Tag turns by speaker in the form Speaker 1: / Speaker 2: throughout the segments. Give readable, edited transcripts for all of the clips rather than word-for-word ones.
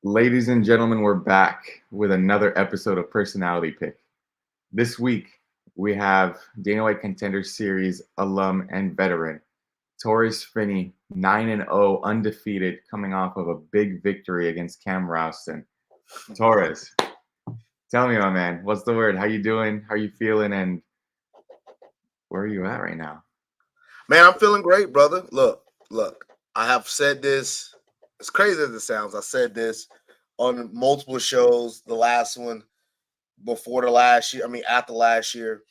Speaker 1: Ladies and gentlemen, we're back with another episode of Personality Pick. This week, we have Dana White Contender Series alum and veteran Torrez Finney, 9-0, undefeated, coming off of a big victory against Cam Rowston. Torrez, tell me, my man, what's the word? How you doing? How you feeling? And where are you at right now?
Speaker 2: Man, I'm feeling great, brother. Look. I have said this. As crazy as it sounds, I said this on multiple shows. The last one before the last year. I mean, after last year,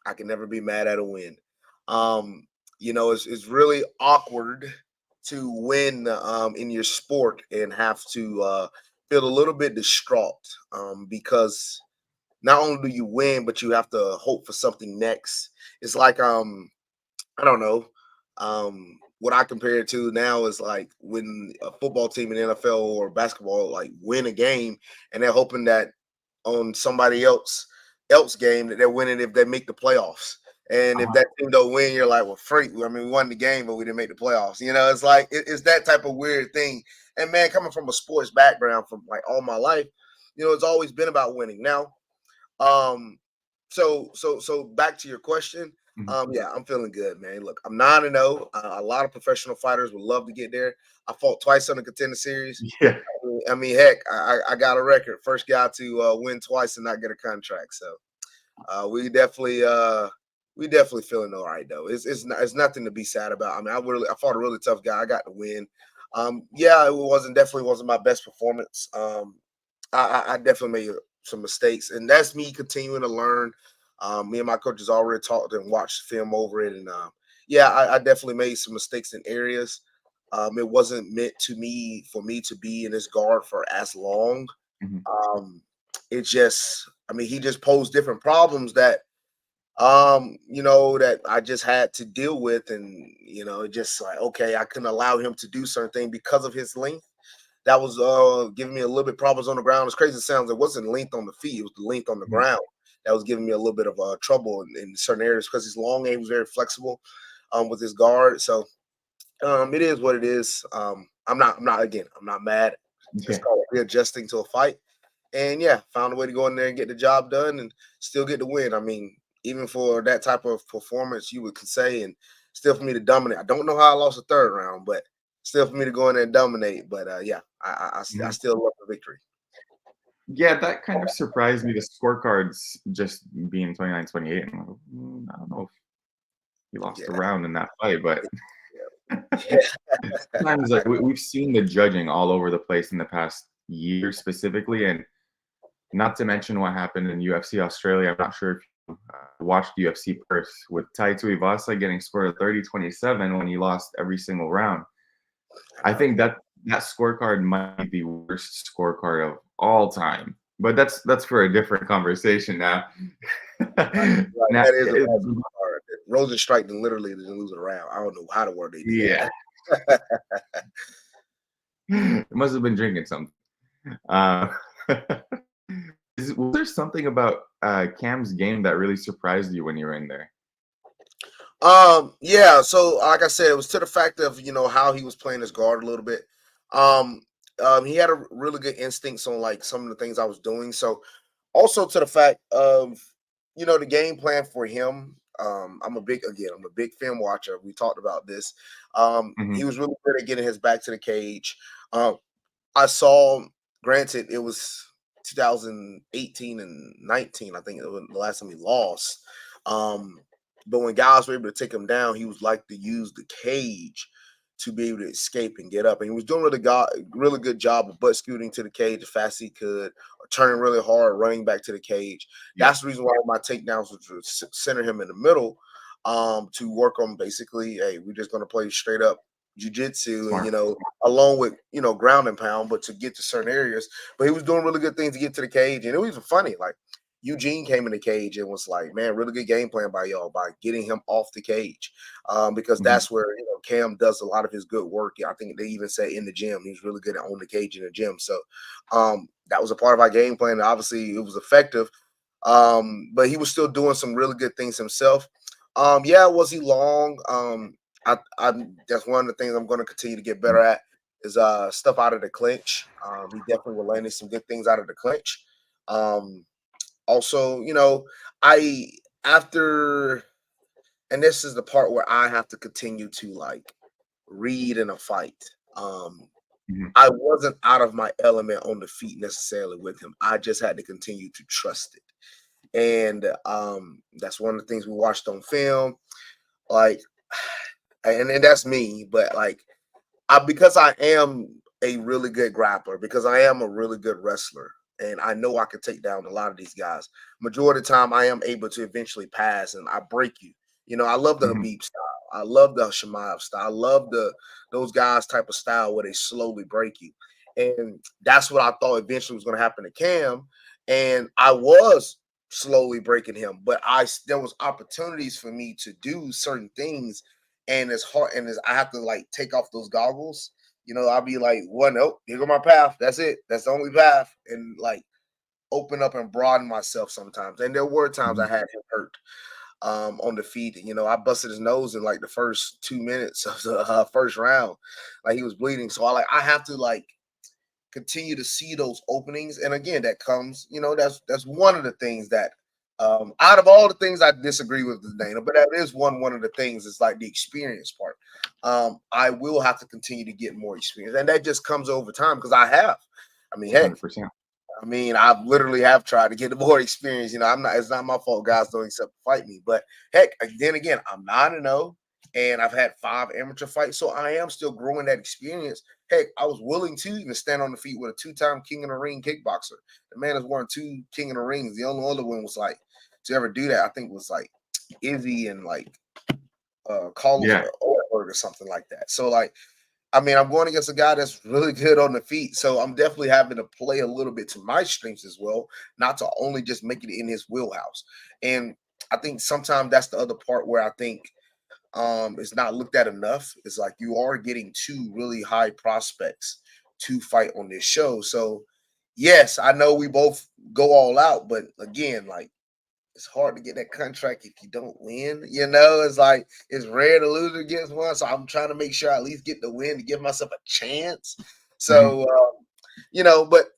Speaker 2: I can never be mad at a win. It's really awkward to win in your sport and have to feel a little bit distraught because not only do you win, but you have to hope for something next. It's like I don't know. What I compare it to now is like when a football team in the NFL or basketball like win a game and they're hoping that on somebody else game that they're winning if they make the playoffs. And if that team don't win, you're like, well, freak. I mean, we won the game, but we didn't make the playoffs. It's like it's that type of weird thing. And man, coming from a sports background from like all my life, it's always been about winning. Now, um, so back to your question. Yeah, I'm feeling good, man. Look, I'm 9-0. A lot of professional fighters would love to get there. I fought twice on the Contender Series.
Speaker 1: Yeah.
Speaker 2: I mean, heck, I got a record. First guy to win twice and not get a contract. So we definitely feeling all right though. It's nothing to be sad about. I mean, I fought a really tough guy. I got the win. Yeah, it definitely wasn't my best performance. I definitely made some mistakes, and that's me continuing to learn. Me and my coaches already talked and watched film over it, and yeah, I definitely made some mistakes in areas. It wasn't meant for me to be in this guard for as long.
Speaker 1: Mhm.
Speaker 2: It just, I mean, he just posed different problems that that I just had to deal with, and it just like okay, I couldn't allow him to do certain things because of his length. That was giving me a little bit problems on the ground. As crazy as it sounds, it wasn't length on the feet; it was the length on the ground that was giving me a little bit of trouble in certain areas because his long game was very flexible with his guard. So it is what it is. I'm not mad.
Speaker 1: Yeah.
Speaker 2: Just called readjusting to a fight, and yeah, found a way to go in there and get the job done and still get the win. I mean, even for that type of performance, you would say, and still for me to dominate. I don't know how I lost the third round, but still for me to go in there and dominate. But yeah, I
Speaker 1: Mhm.
Speaker 2: still love the victory.
Speaker 1: Yeah, that kind of surprised me. The scorecards just being 29-28. I'm like, I don't know if he lost a
Speaker 2: Yeah,
Speaker 1: round in that fight, but
Speaker 2: yeah,
Speaker 1: sometimes like we've seen the judging all over the place in the past year specifically, and not to mention what happened in UFC Australia. I'm not sure if you watched UFC Perth with Tai Tuivasa getting scored a 30-27 when he lost every single round.
Speaker 2: I
Speaker 1: I
Speaker 2: know.
Speaker 1: think that scorecard might be the worst scorecard of all time. But that's for a different conversation now.
Speaker 2: Right,
Speaker 1: Now,
Speaker 2: that is a bad part. Rosenstrike literally didn't lose a round. I don't know how the word they did
Speaker 1: yeah,
Speaker 2: that.
Speaker 1: it must have been drinking something. Uh, was there something about Cam's game that really surprised you when you were in there?
Speaker 2: Yeah, so like I said, it was to the fact of how he was playing his guard a little bit. Um, he had a really good instincts on like some of the things I was doing. So also to the fact of the game plan for him. I'm a big film watcher. We talked about this.
Speaker 1: Hmm.
Speaker 2: He was really good at getting his back to the cage. I saw, granted, it was 2018 and 19. I think it was the last time he lost. Um, but when guys were able to take him down, he was like to use the cage to be able to escape and get up. And he was doing really good job of butt scooting to the cage as fast as he could, or turning really hard, running back to the cage.
Speaker 1: Yeah.
Speaker 2: That's the reason why my takedowns was to center him in the middle, to work on basically, hey, we're just gonna play straight up jujitsu, and
Speaker 1: Smart.
Speaker 2: along with ground and pound, but to get to certain areas. But he was doing really good things to get to the cage, and it was funny. Like Eugene came in the cage and was like, "Man, really good game plan by y'all by getting him off the cage, because
Speaker 1: Mhm.
Speaker 2: that's where Cam does a lot of his good work. I think they even say in the gym he's really good at on the cage in the gym. So that was a part of our game plan. And obviously, it was effective, but he was still doing some really good things himself. Yeah, was he long? I that's one of the things I'm going to continue to get better at. is stuff out of the clinch. He definitely will landing some good things out of the clinch. Um, Also, I after and this is the part where I have to continue to like read in a fight. Um,
Speaker 1: Mhm.
Speaker 2: I wasn't out of my element on the feet necessarily with him. I just had to continue to trust it. And that's one of the things we watched on film. Like, and that's me, but like because I am a really good grappler, because I am a really good wrestler, and I know I can take down a lot of these guys. Majority of the time, I am able to eventually pass and I break you. I love the
Speaker 1: Mhm.
Speaker 2: Habib style. I love the Shemaev style. I love those guys type of style where they slowly break you, and that's what I thought eventually was going to happen to Cam, and I was slowly breaking him, but there was opportunities for me to do certain things and it's hard and I have to like take off those goggles. I'll be like, one, nope, here go my path. That's it. That's the only path. And like open up and broaden myself sometimes. And there were times I
Speaker 1: Mhm.
Speaker 2: had him hurt on the feet. I busted his nose in like the first 2 minutes of the first round. Like he was bleeding. So I have to like continue to see those openings. And again, that comes, that's one of the things that out of all the things I disagree with Dana, but that is one of the things is like the experience part. I will have to continue to get more experience. And that just comes over time because I have. I mean, heck,
Speaker 1: 100%.
Speaker 2: I literally have tried to get more experience. It's not my fault guys don't accept to fight me. But heck, then again, I'm 9-0 and I've had 5 amateur fights. So I am still growing that experience. Heck, I was willing to even stand on the feet with a 2-time King of the Ring kickboxer. The man has won 2 King of the Rings. The only other one was like to ever do that, I think was like Izzy and like Carlos
Speaker 1: Yeah.
Speaker 2: or something like that. So like I'm going against a guy that's really good on the feet. So I'm definitely having to play a little bit to my strengths as well, not to only just make it in his wheelhouse. And I think sometimes that's the other part where I think it's not looked at enough. It's like you are getting 2 really high prospects to fight on this show. So yes, I know we both go all out, but again, like it's hard to get that contract if you don't win. It's like it's rare to lose against one. So I'm trying to make sure I at least get the win to give myself a chance.
Speaker 1: Mhm.
Speaker 2: So but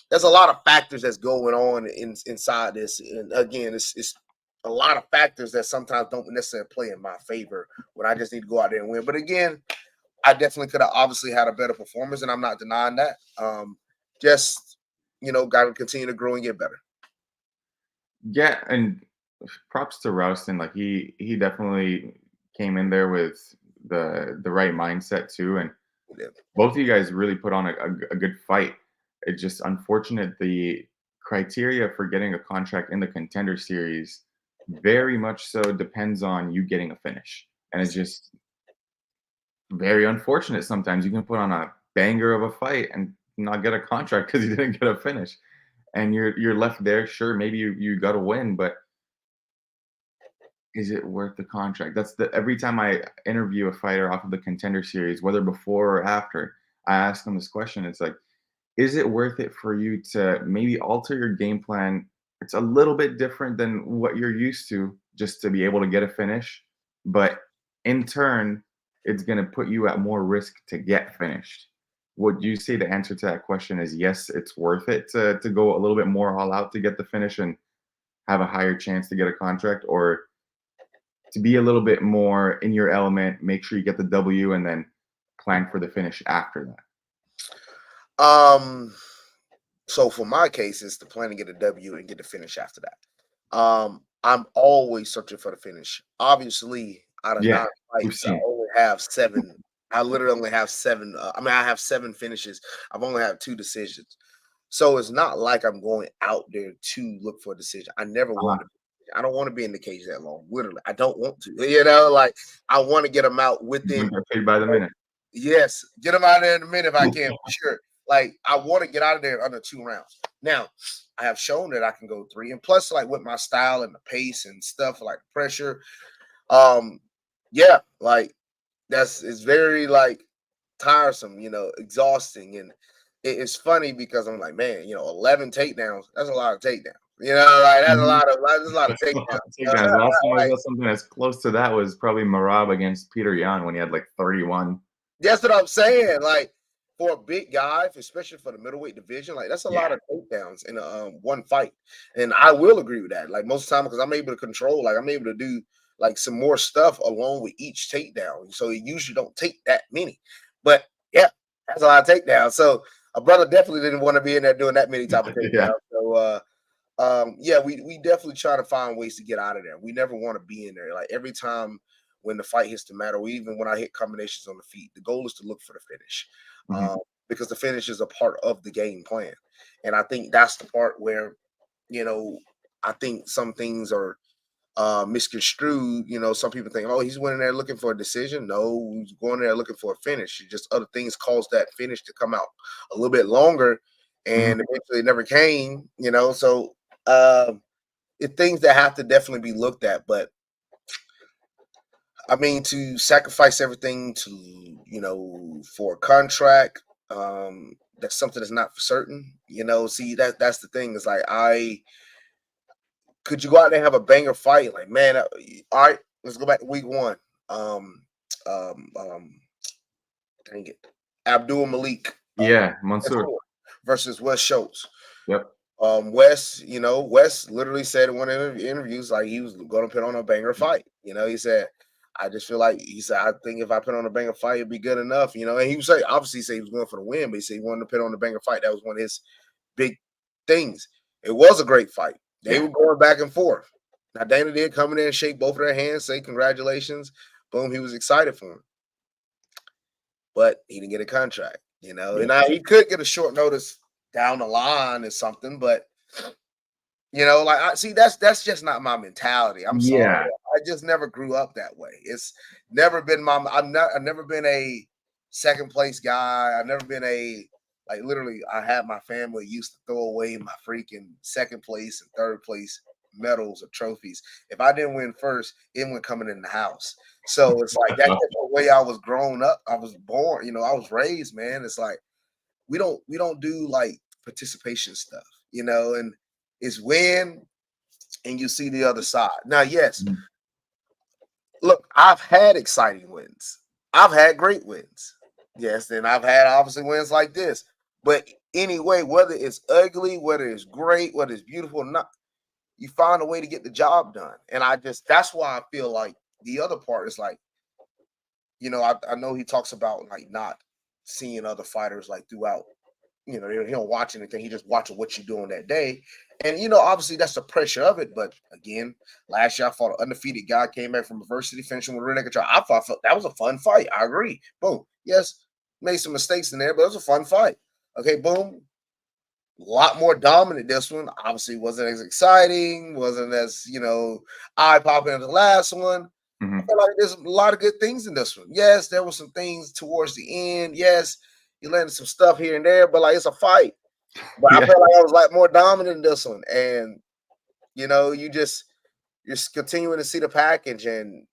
Speaker 2: there's a lot of factors that's going on inside this, and again, it's a lot of factors that sometimes don't necessarily play in my favor when I just need to go out there and win. But again, I definitely could have obviously had a better performance, and I'm not denying that. Just got to continue to grow and get better.
Speaker 1: Yeah, and props to Rouston. Like he definitely came in there with the right mindset too, and
Speaker 2: Yeah.
Speaker 1: both of you guys really put on a good fight. It's just unfortunate the criteria for getting a contract in the contender series very much so depends on you getting a finish, and it's just very unfortunate. Sometimes you can put on a banger of a fight and not get a contract because you didn't get a finish, and you're left there. Sure, maybe you got to win, but is it worth the contract? That's the every time I interview a fighter off of the contender series, whether before or after, I ask them this question. It's like, is it worth it for you to maybe alter your game plan? It's a little bit different than what you're used to just to be able to get a finish, but in turn, it's going to put you at more risk to get finished. Would you say the answer to that question is yes, it's worth it to go a little bit more all out to get the finish and have a higher chance to get a contract, or to be a little bit more in your element, make sure you get the W and then plan for the finish after that?
Speaker 2: Um, so for my case, it's the plan to get a W and get the finish after that. I'm always searching for the finish. Obviously, out of
Speaker 1: Yeah,
Speaker 2: 9
Speaker 1: we've
Speaker 2: fights, I
Speaker 1: seen.
Speaker 2: only have 7. I literally only have 7. I have 7 finishes. I've only had 2 decisions. So it's not like I'm going out there to look for a decision. I never
Speaker 1: Uh-huh.
Speaker 2: wanted to. I don't want to be in the cage that long. Literally, I don't want to. Like I want to get them out
Speaker 1: You don't
Speaker 2: within.
Speaker 1: get paid by the minute.
Speaker 2: Yes, get them out of there in a minute if I can, for sure. Like I want to get out of there under 2 rounds. Now, I have shown that I can go 3, and plus, like with my style and the pace and stuff, like pressure. Um, yeah, like it's very like tiresome, exhausting, and it's funny because I'm like, man, 11 takedowns. That's a lot of takedowns. Like
Speaker 1: Mhm.
Speaker 2: that's a lot of
Speaker 1: A lot
Speaker 2: takedowns.
Speaker 1: of takedowns. The last time I
Speaker 2: Like
Speaker 1: saw something as close to that was probably Marab against Peter Yan when he had like 31.
Speaker 2: that's what I'm saying. Like for a big guy, especially for the middleweight division, like that's a
Speaker 1: Yeah.
Speaker 2: lot of takedowns in one fight. And I will agree with that. Like most of the time, because I'm able to control, like I'm able to do like some more stuff along with each takedown. So it usually don't take that many. But yeah, that's a lot of takedowns. So a brother definitely didn't want to be in there doing that many type of
Speaker 1: Yeah.
Speaker 2: takedowns. So yeah, we definitely try to find ways to get out of there. We never want to be in there. Like every time when the fight hits the mat, or even when I hit combinations on the feet, the goal is to look for the finish.
Speaker 1: Mhm.
Speaker 2: Um, because the finish is a part of the game plan. And I think that's the part where, you know, I think some things are misconstrued. Some people think, oh, he's winning there looking for a decision. No, he's going there looking for a finish. It's just other things caused that finish to come out a little bit longer,
Speaker 1: Mhm.
Speaker 2: and eventually it never came. So it's things that have to definitely be looked at. But I mean, to sacrifice everything to for a contract, that's something that's not for certain. See, that's the thing. Is like, I could you go out there and have a banger fight? Like, man, all right, let's go back to week one. Um, um, um, dang it, Abdul Malik
Speaker 1: Yeah, Mansoor.
Speaker 2: versus Wes Schultz.
Speaker 1: Yep.
Speaker 2: Wes literally said in one of the interviews, like he was going to put on a banger fight. He said, I just feel like he said, I think if I put on a banger fight, it'd be good enough. And he was say, obviously, say he was going for the win, but he said he wanted to put on a banger fight. That was one of his big things. It was a great fight. They
Speaker 1: Yeah.
Speaker 2: were going back and forth. Now Dana did come in there and shake both of their hands, say congratulations. Boom, he was excited for him, but he didn't get a contract. And
Speaker 1: Yeah.
Speaker 2: now he could get a short notice down the line or something, but like I see that's just not my mentality. I'm sorry.
Speaker 1: Yeah.
Speaker 2: I just never grew up that way. It's never been I've never been a second place guy. I've never been a like literally I had my family used to throw away my freaking second place and third place medals or trophies. If I didn't win first, it went coming in the house. So it's like that's just the way I was grown up. I was born, I was raised, man. It's like we don't do like participation stuff, and it's win and you see the other side. Now, yes,
Speaker 1: Mhm.
Speaker 2: look, I've had exciting wins. I've had great wins. Yes, and I've had obviously wins like this. But anyway, whether it's ugly, whether it's great, whether it's beautiful or not, you find a way to get the job done. And that's why I feel like the other part is like, I know he talks about like not seeing other fighters like throughout. He don't watch anything. He just watching what you're doing that day. And obviously that's the pressure of it. But again, last year I fought an undefeated guy, came back from adversity, finishing with a rear naked choke. I felt that was a fun fight. I agree. Boom. Yes, made some mistakes in there, but it was a fun fight. Okay, boom. A lot more dominant this one. Obviously wasn't as exciting, wasn't as, eye popping as the last one. I
Speaker 1: Mhm.
Speaker 2: feel like there's a lot of good things in this one. Yes, there were some things towards the end. Yes, you landed some stuff here and there, but like it's a fight. But I
Speaker 1: Yeah.
Speaker 2: felt like I was like more dominant in this one. And you're continuing to see the package, and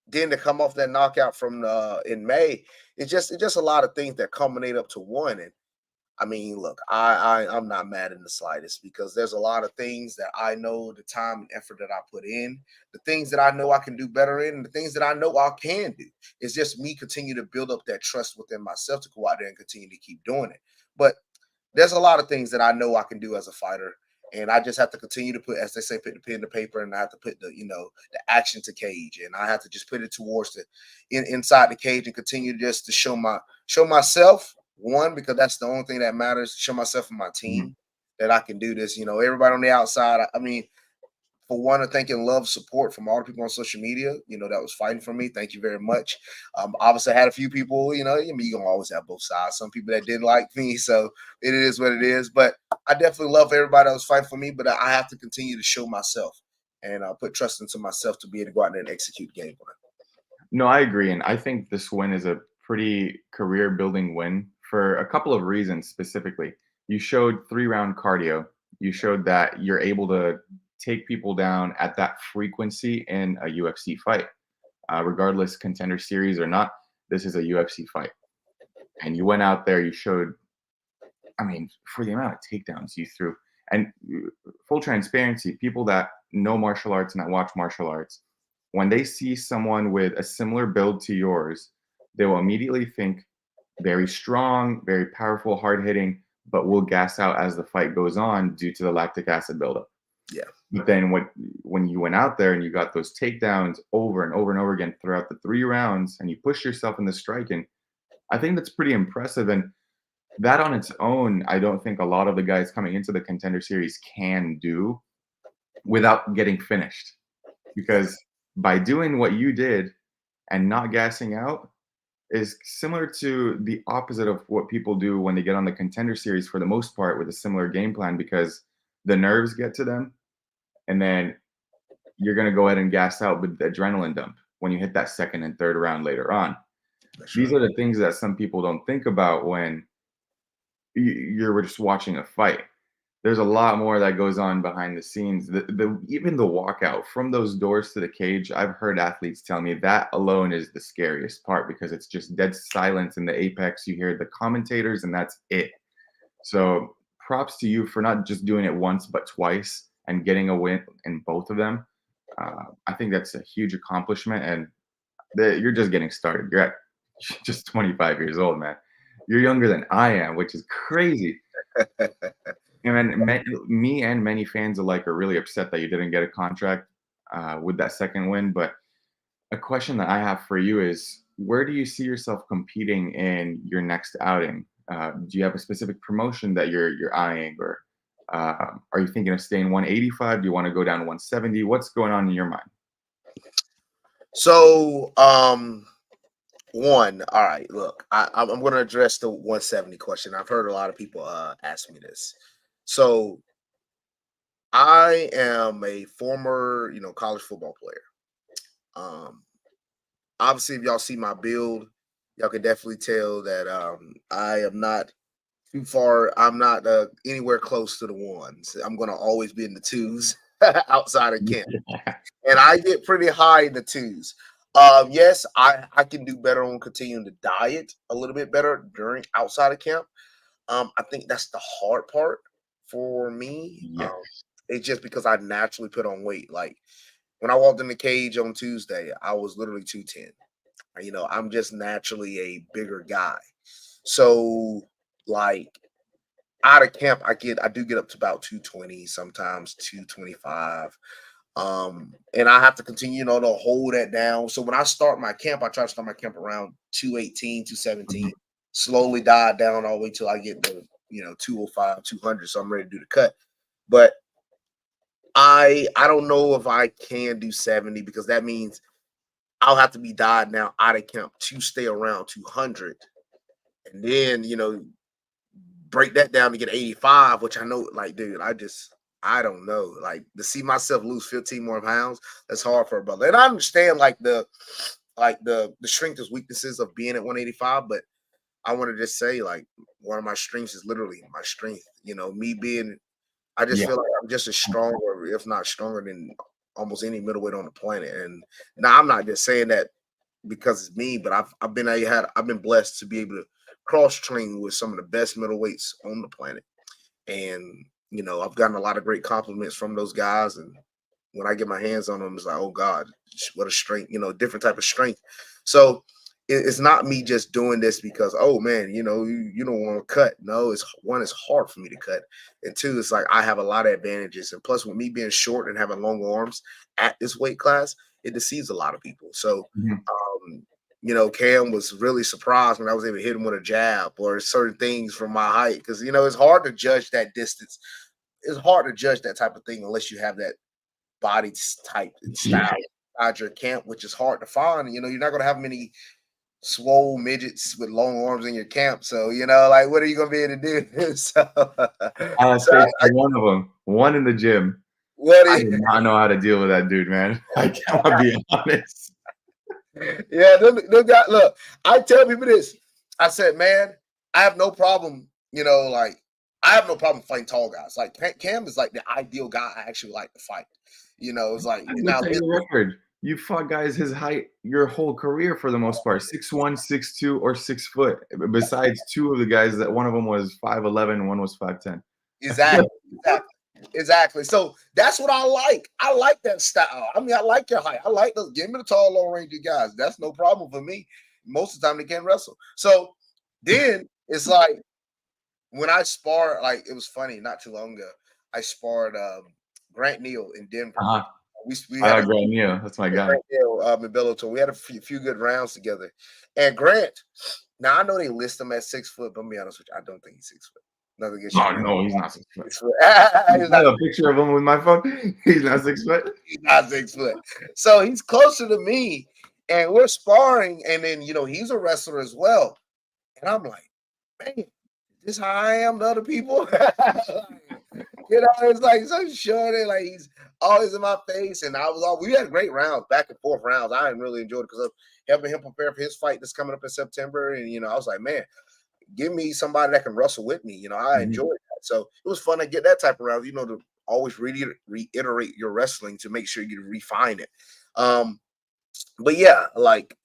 Speaker 2: then to come off that knockout from in May, it's just a lot of things that culminate up to one. And I mean, look, I'm not mad in the slightest because there's a lot of things that I know the time and effort that I put in, the things that I know I can do better in, and the things that I know I can do. It's just me continue to build up that trust within myself to go out there and continue to keep doing it. But there's a lot of things that I know I can do as a fighter. And I just have to continue to put, as they say, put the pen to paper, and I have to put the action to cage, and I have to just put it towards inside the cage and continue just to show myself one, because that's the only thing that matters. Show myself and my
Speaker 1: Mhm.
Speaker 2: team that I can do this. Everybody on the outside. I mean, for one, to thank and love support from all the people on social media, that was fighting for me. Thank you very much. Obviously, I had a few people, I mean, you're gonna always have both sides. Some people that didn't like me, so it is what it is. But I definitely love everybody that was fighting for me. But I have to continue to show myself and put trust into myself to be able to go out there and execute game plan.
Speaker 1: No, I agree, and I think this win is a pretty career-building win for a couple of reasons specifically. You showed 3-round cardio. You showed that you're able to take people down at that frequency in a UFC fight. Regardless contender series or not, this is a UFC fight. And you went out there, you showed, I mean, for the amount of takedowns you threw. And full transparency, people that know martial arts and that watch martial arts, when they see someone with a similar build to yours, they will immediately think very strong, very powerful, hard hitting, but will gas out as the fight goes on due to the lactic acid buildup.
Speaker 2: Yeah.
Speaker 1: But then when you went out there and you got those takedowns over and over and over again throughout the 3 rounds and you push yourself in the striking, I think that's pretty impressive. And that on its own, I don't think a lot of the guys coming into the Contender Series can do without getting finished. Because by doing what you did and not gassing out is similar to the opposite of what people do when they get on the Contender Series for the most part with a similar game plan, because the nerves get to them and then you're going to go ahead and gas out with the adrenaline dump when you hit that second and third round later on.
Speaker 2: That's
Speaker 1: These
Speaker 2: right.
Speaker 1: are the things that some people don't think about when you're just watching a fight. There's a lot more that goes on behind the scenes. Even the walkout from those doors to the cage, I've heard athletes tell me that alone is the scariest part because it's just dead silence in the apex. You hear the commentators, and that's it. So props to you for not just doing it once but twice and getting a win in both of them. I think that's a huge accomplishment, and you're just getting started. You're at just 25 years old, man. You're younger than I am, which is crazy. And me and many fans alike are really upset that you didn't get a contract with that second win. But a question that I have for you is, where do you see yourself competing in your next outing? Do you have a specific promotion that you're eyeing, or are you thinking of staying 185? Do you want to go down to 170? What's going on in your mind?
Speaker 2: So, one, all right, look, I'm going to address the 170 question. I've heard a lot of people ask me this. So, I am a former, college football player. Um, Obviously, if y'all see my build, y'all can definitely tell that I am not too far. I'm not anywhere close to the ones. I'm going to always be in the twos outside of camp, and I get pretty high in the twos. Yes, I can do better on continuing to diet a little bit better during outside of camp. I think that's the hard part for me.
Speaker 1: Yes.
Speaker 2: It's just because I naturally put on weight. Like when I walked in the cage on Tuesday, I was literally 210. I'm just naturally a bigger guy. So like out of camp, I do get up to about 220, sometimes 225. And I have to continue, to hold that down. So when I start my camp, I try to start my camp around 218, 217,
Speaker 1: Mhm.
Speaker 2: slowly dive down all the way till I get to, 205, 200. So I'm ready to do the cut. But I don't know if I can do 70 because that means I'll have to be died now out of camp to stay around 200. And then, break that down to get 85, which I know, like, dude, I don't know. Like, to see myself lose 15 more pounds, that's hard for a brother. And I understand, the strength is weaknesses of being at 185, but I want to just say, like, one of my strengths is literally my strength. Me being, I just
Speaker 1: Yeah.
Speaker 2: feel like I'm just as strong, or if not stronger than almost any middleweight on the planet. And now I'm not just saying that because it's me, but I've been blessed to be able to cross train with some of the best middleweights on the planet. And I've gotten a lot of great compliments from those guys. And when I get my hands on them, it's like, oh God, what a strength, different type of strength. So it's not me just doing this because, oh man, you don't want to cut. No, it's hard for me to cut. And two, it's like I have a lot of advantages. And plus with me being short and having long arms at this weight class, it deceives a lot of people. So
Speaker 1: Mhm.
Speaker 2: Cam was really surprised when I was able to hit him with a jab or certain things from my height. Because, it's hard to judge that distance. It's hard to judge that type of thing unless you have that body type and style
Speaker 1: Yeah.
Speaker 2: inside your camp, which is hard to find. You're not going to have many swole midgets with long arms in your camp. So, like, what are you going to be able to do? so,
Speaker 1: I
Speaker 2: so
Speaker 1: faced one of them, one in the gym.
Speaker 2: what do
Speaker 1: I
Speaker 2: you,
Speaker 1: did not know how to deal with that dude, man. I cannot be honest.
Speaker 2: yeah, them guys, look, I tell people this. I said, man, I have no problem, like, I have no problem fighting tall guys. Like, Cam is like the ideal guy I actually like to fight. It's like,
Speaker 1: I
Speaker 2: now,
Speaker 1: looked at your record. You fought guys his height your whole career for the most part, 6'1", 6'2", or 6 foot. Besides two of the guys that one of them was 5'11", and one was 5'10".
Speaker 2: exactly, exactly, exactly. So that's what I like. I like that style. I mean, I like your height. I like those. Give me the tall, long range guys. That's no problem for me. Most of the time, they can't wrestle. So Then it's like when I sparred, like it was funny, not too long ago. I sparred Grant Neal in Denver.
Speaker 1: Uh-huh.
Speaker 2: We
Speaker 1: I
Speaker 2: had
Speaker 1: like Grant Neal. That's my guy.
Speaker 2: Grant Neal in Bellator. We had a few good rounds together. And Grant, now I know they list him at 6 foot, but I'm be honest with you, I don't think he's 6 foot. Nothing against you,
Speaker 1: Oh
Speaker 2: Grant.
Speaker 1: no, he's not 6 foot.
Speaker 2: 6 foot.
Speaker 1: I
Speaker 2: He's not
Speaker 1: have a picture of him with my phone. He's not 6 foot.
Speaker 2: He's not 6 foot. So he's closer to me, and we're sparring, and then he's a wrestler as well. And I'm like, man, this how I am to other people. It's like so short, like he's always in my face. And we had great rounds, back and forth rounds. I really enjoyed it because of helping him prepare for his fight that's coming up in September. And I was like, man, give me somebody that can wrestle with me. I enjoyed that. So it was fun to get that type of round, to always reiterate your wrestling to make sure you refine it. But yeah, like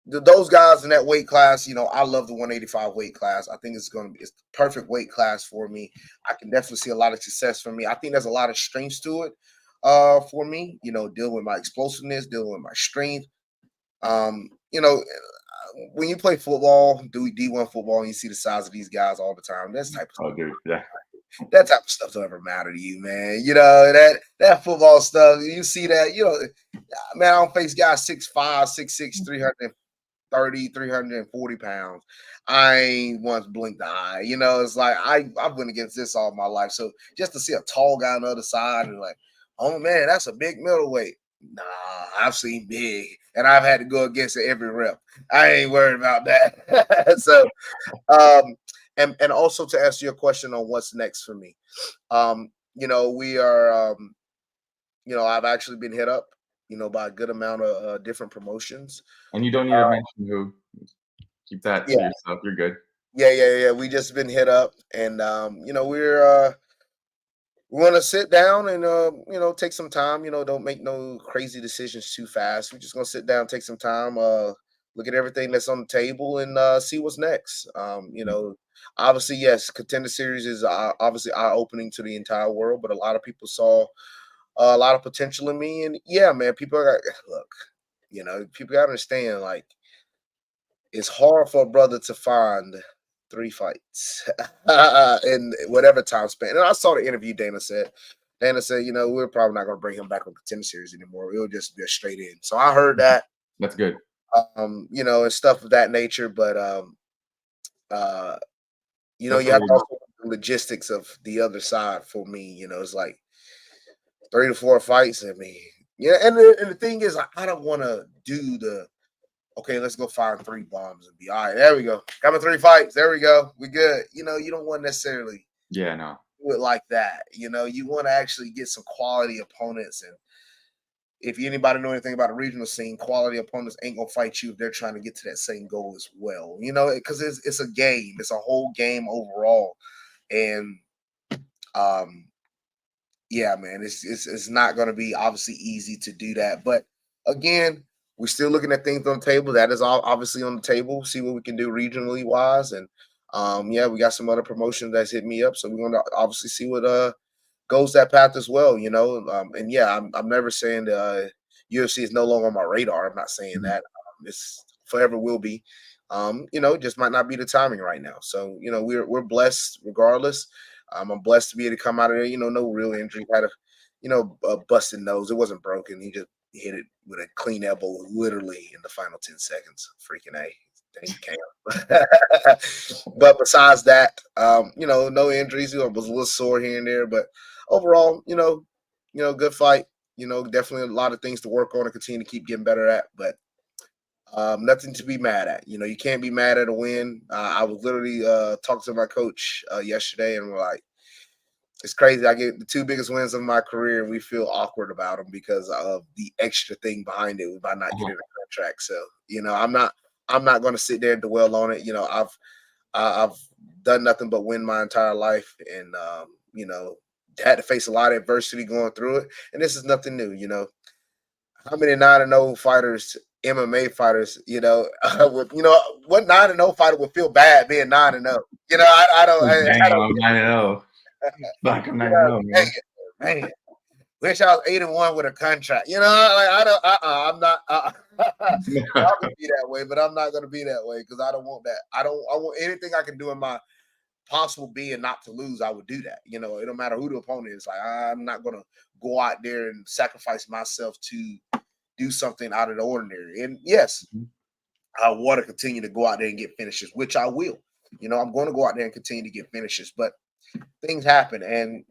Speaker 2: those guys in that weight class, I love the 185 weight class. I think it's the perfect weight class for me. I can definitely see a lot of success for me. I think there's a lot of strengths to it for me, dealing with my explosiveness, dealing with my strength. Um, you know, when you play football, do D1 football, and you see the size of these guys all the time,
Speaker 1: Oh, dude, yeah.
Speaker 2: that type of stuff don't ever matter to you, man. That football stuff, you see that, man, I don't face guys 6'5", 6'6", 340 pounds. I ain't once blinked the eye. It's like I've been against this all my life. So just to see a tall guy on the other side and like, oh man, that's a big middleweight. Nah, I've seen big, and I've had to go against it every rep. I ain't worried about that. So, and also to answer your question on what's next for me, we are, I've actually been hit up, by a good amount of different promotions.
Speaker 1: And you don't need to mention who. Keep that to
Speaker 2: Yeah,
Speaker 1: yourself. You're good.
Speaker 2: yeah. We just been hit up, and we want to sit down and take some time. Don't make no crazy decisions too fast. We're just gonna sit down, take some time, look at everything that's on the table, and see what's next. Obviously, yes, Contender Series is obviously eye opening to the entire world, but a lot of people saw a lot of potential in me, and yeah, man, people got look. People gotta understand, like, it's hard for a brother to find 3 fights in whatever time span. And I saw the interview Dana said. Dana said, we're probably not going to bring him back on Contender Series anymore. It'll just be a straight in. So I heard that,
Speaker 1: That's good.
Speaker 2: and stuff of that nature. But, you have to also the logistics of the other side for me. It's like 3 to 4 fights. I mean, yeah. And the thing is, I don't want to do okay, let's go find 3 bombs and be all right. There we go. Got my 3 fights. There we go. We good. You don't want to necessarily do it like that. You want to actually get some quality opponents. And if anybody know anything about the regional scene, quality opponents ain't gonna fight you if they're trying to get to that same goal as well. Because it's a game. It's a whole game overall. And yeah, man, it's not gonna be obviously easy to do that. But again, we're still looking at things on the table. That is all obviously on the table. See what we can do regionally wise, and yeah, we got some other promotions that's hit me up. So we're gonna obviously see what goes that path as well. And yeah, I'm never saying UFC is no longer on my radar. I'm not saying that. It's forever will be. Just might not be the timing right now. So we're blessed regardless. I'm blessed to be able to come out of there. No real injury. Had a busted nose. It wasn't broken. He just hit it with a clean elbow, literally in the final 10 seconds. Freaking A. Thank you, But besides that, no injuries. I was a little sore here and there, but overall, good fight. Definitely a lot of things to work on and continue to keep getting better at. But nothing to be mad at. You can't be mad at a win. I was literally talking to my coach yesterday, and we're like, it's crazy. I get the 2 biggest wins of my career, and we feel awkward about them because of the extra thing behind it by not getting a contract. So, I'm not going to sit there and dwell on it. I've done nothing but win my entire life, and had to face a lot of adversity going through it. And this is nothing new. How many 9-0 fighters, MMA fighters, what 9-0 fighter would feel bad being 9-0? I don't.
Speaker 1: Dang, I'm 9-0. Fuck, I'm 9-0, man.
Speaker 2: Man. wish I was 8-1 with a contract. You know, like I don't. I'm not. I would be that way, but I'm not going to be that way because I don't want that. I don't. I want anything I can do in my possible being not to lose. I would do that. You know, it don't matter who the opponent is. Like I'm not going to go out there and sacrifice myself to do something out of the ordinary. And yes, I want to continue to go out there and get finishes, which I will. You know, I'm going to go out there and continue to get finishes, but things happen, and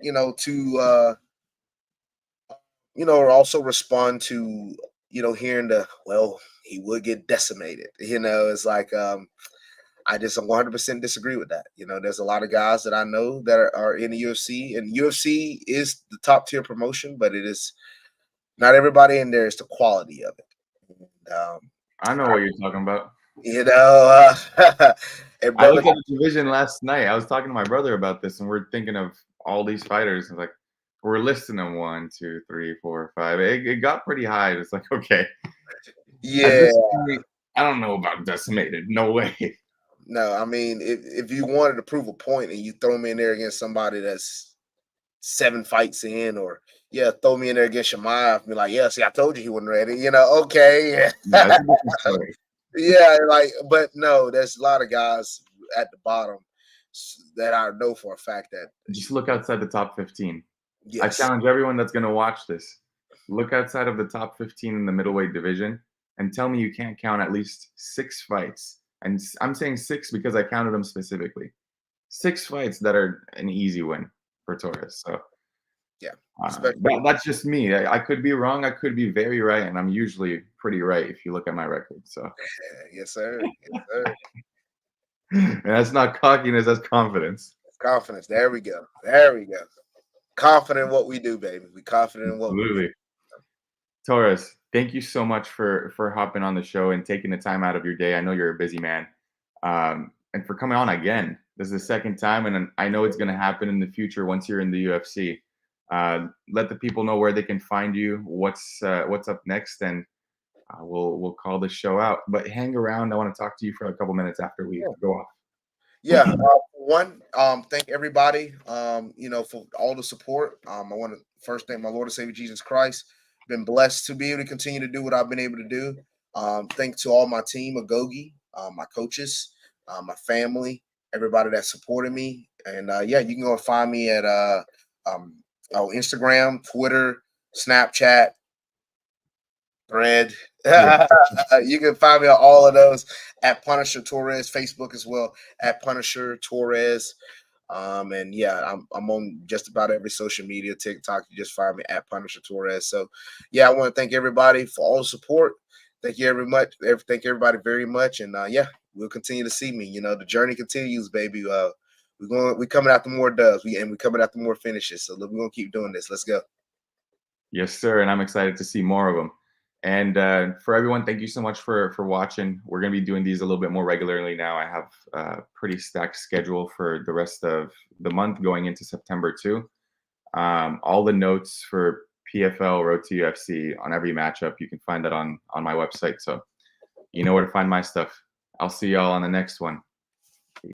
Speaker 2: also respond to hearing he would get decimated. You know, it's like I just 100% disagree with that. You know, there's a lot of guys that I know that are in the UFC, and UFC is the top tier promotion, but it is not everybody in there is the quality of it. And,
Speaker 1: I know what you're talking about.
Speaker 2: you know, and
Speaker 1: I
Speaker 2: brother,
Speaker 1: looked at the division last night. I was talking to my brother about this, and we're thinking of all these fighters. And like, we're listing them 1, 2, 3, 4, 5. It got pretty high. It's like, okay, at
Speaker 2: yeah,
Speaker 1: this point, I don't know about decimated. No way.
Speaker 2: no, I mean, if you wanted to prove a point and you throw me in there against somebody that's 7 fights in, or throw me in there against Shemaev, be like, see, I told you he wasn't ready. You know, okay,
Speaker 1: Yeah, it's a different story.
Speaker 2: yeah, like, but no, there's a lot of guys at the bottom that I know for a fact that
Speaker 1: Just look outside the top 15. I
Speaker 2: yes,
Speaker 1: challenge everyone that's going to watch this. Look outside of the top 15 in the middleweight division and tell me you can't count at least 6 fights. And I'm saying 6 because I counted them specifically. 6 fights that are an easy win for Torres. So
Speaker 2: yeah, especially
Speaker 1: that's just me. I could be wrong. I could be very right. And I'm usually pretty right if you look at my record. So
Speaker 2: yes, sir, yes, sir.
Speaker 1: and that's not cockiness, that's confidence.
Speaker 2: Confidence. There we go. There we go. Confident in what we do, baby. We confident in what we do.
Speaker 1: Absolutely. Torres, thank you so much for hopping on the show and taking the time out of your day. I know you're a busy man, and for coming on again. This is the second time, and I know it's going to happen in the future once you're in the UFC. Let the people know where they can find you. What's up next, and we'll call the show out. But hang around. I want to talk to you for a couple minutes after we go off.
Speaker 2: Yeah. Thank everybody, for all the support. I want to first thank my Lord and Savior Jesus Christ. Been blessed to be able to continue to do what I've been able to do. Thanks to all my team, Agogi, my coaches, my family, everybody that supported me. And you can go and find me at Instagram, Twitter, Snapchat, Thread.
Speaker 1: Yeah.
Speaker 2: You can find me on all of those at Punisher Torrez, Facebook as well at Punisher Torrez. And I'm on just about every social media, TikTok. You just find me at Punisher Torrez. So I want to thank everybody for all the support. Thank you Thank everybody very much. And we'll continue to see me. You know, the journey continues, baby. We're coming after more dubs. We're coming after more finishes. So we're gonna keep doing this. Let's go.
Speaker 1: Yes, sir. And I'm excited to see more of them. And for everyone, thank you so much for watching. We're going to be doing these a little bit more regularly now. I have a pretty stacked schedule for the rest of the month going into September too. All the notes for PFL, Road to UFC on every matchup, you can find that on my website. So you know where to find my stuff. I'll see y'all on the next one.